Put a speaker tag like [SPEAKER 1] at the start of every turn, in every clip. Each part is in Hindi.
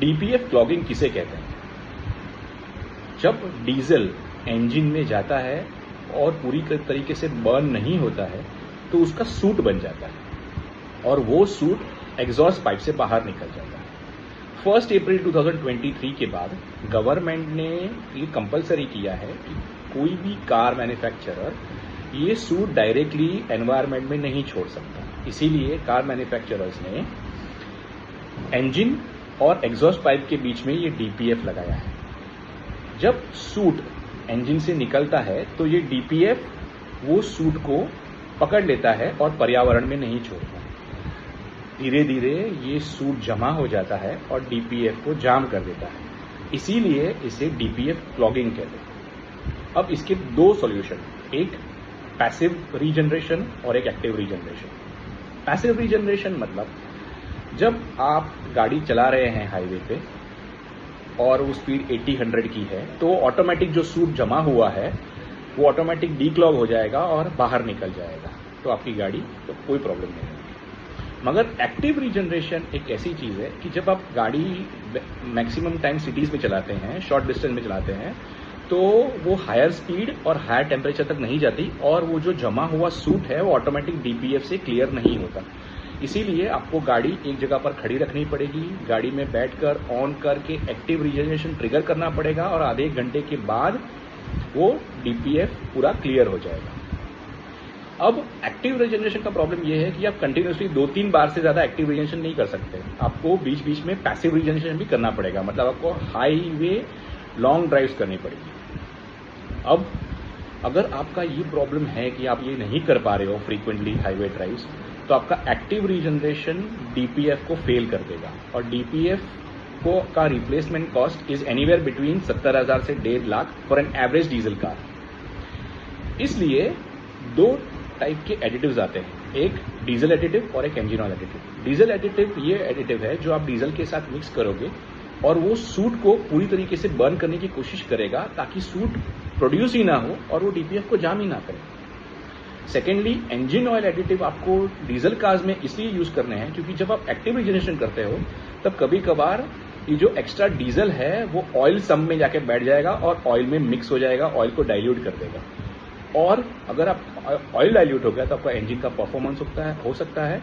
[SPEAKER 1] डीपीएफ क्लॉगिंग किसे कहते हैं? जब डीजल इंजन में जाता है और पूरी तरीके से बर्न नहीं होता है तो उसका सूट बन जाता है और वो सूट एग्जॉस्ट पाइप से बाहर निकल जाता है। 1 अप्रैल 2023 के बाद गवर्नमेंट ने ये कंपलसरी किया है कि कोई भी कार मैन्युफैक्चरर ये सूट डायरेक्टली एनवायरनमेंट में नहीं छोड़ सकता। इसीलिए कार मैन्युफैक्चरर्स ने इंजन और एग्जॉस्ट पाइप के बीच में ये डीपीएफ लगाया है। जब सूट इंजन से निकलता है तो ये डीपीएफ वो सूट को पकड़ लेता है और पर्यावरण में नहीं छोड़ता। धीरे धीरे ये सूट जमा हो जाता है और डीपीएफ को जाम कर देता है। इसीलिए इसे डीपीएफ क्लॉगिंग कहते हैं। अब इसके दो सॉल्यूशन, एक पैसिव रीजनरेशन और एक एक्टिव रीजनरेशन। पैसिव रीजनरेशन मतलब जब आप गाड़ी चला रहे हैं हाईवे पे और वो स्पीड 80-100 की है तो ऑटोमेटिक जो सूट जमा हुआ है वो ऑटोमेटिक डीक्लॉग हो जाएगा और बाहर निकल जाएगा, तो आपकी गाड़ी तो कोई प्रॉब्लम नहीं होगी। मगर एक्टिव रीजनरेशन एक ऐसी चीज है कि जब आप गाड़ी मैक्सिमम टाइम सिटीज में चलाते हैं, शॉर्ट डिस्टेंस में चलाते हैं, तो वो हायर स्पीड और हायर टेम्परेचर तक नहीं जाती और वो जो जमा हुआ सूट है वो ऑटोमेटिक डीपीएफ से क्लियर नहीं होता। इसीलिए आपको गाड़ी एक जगह पर खड़ी रखनी पड़ेगी, गाड़ी में बैठकर ऑन करके एक्टिव रीजनरेशन ट्रिगर करना पड़ेगा और आधे एक घंटे के बाद वो डीपीएफ पूरा क्लियर हो जाएगा। अब एक्टिव रीजनरेशन का प्रॉब्लम ये है कि आप कंटिन्यूसली 2-3 बार से ज्यादा एक्टिव रीजनरेशन नहीं कर सकते। आपको बीच बीच में पैसिव रीजनरेशन भी करना पड़ेगा, मतलब आपको हाईवे लॉन्ग ड्राइव्स करनी पड़ेगी। अब अगर आपका ये प्रॉब्लम है कि आप ये नहीं कर पा रहे हो फ्रीक्वेंटली हाईवे ड्राइव्स, तो आपका एक्टिव रीजनरेशन डीपीएफ को फेल कर देगा और डीपीएफ को का replacement cost is anywhere between 70,000 से 1.5 lakh for an average diesel car. इसलिए दो टाइप के एडिटिव्स आते हैं, एक डीजल एडिटिव और एक engine oil additive. Diesel additive ये एडिटिव है जो आप डीजल के साथ मिक्स करोगे और वो सूट को पूरी तरीके से बर्न करने की कोशिश करेगा ताकि सूट प्रोड्यूस ही ना हो और वो डीपीएफ को जाम ही ना करे। सेकेंडली, इंजन ऑयल एडिटिव आपको डीजल कार्स में इसलिए यूज करने हैं क्योंकि जब आप एक्टिव रीजनरेशन करते हो तब कभी कभार ये जो एक्स्ट्रा डीजल है वो ऑयल सम में जाके बैठ जाएगा और ऑयल में मिक्स हो जाएगा, ऑयल को डाइल्यूट कर देगा। और अगर आप ऑयल डाइल्यूट हो गया तो आपका इंजन का परफॉर्मेंस हो सकता है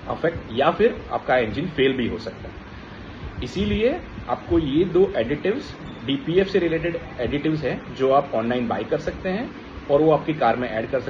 [SPEAKER 1] अफेक्ट, या फिर आपका इंजन फेल भी हो सकता है। इसीलिए आपको ये दो एडिटिव्स डीपीएफ से रिलेटेड एडिटिव्स हैं जो आप ऑनलाइन बाय कर सकते हैं और वो आपकी कार में ऐड कर सकते हैं।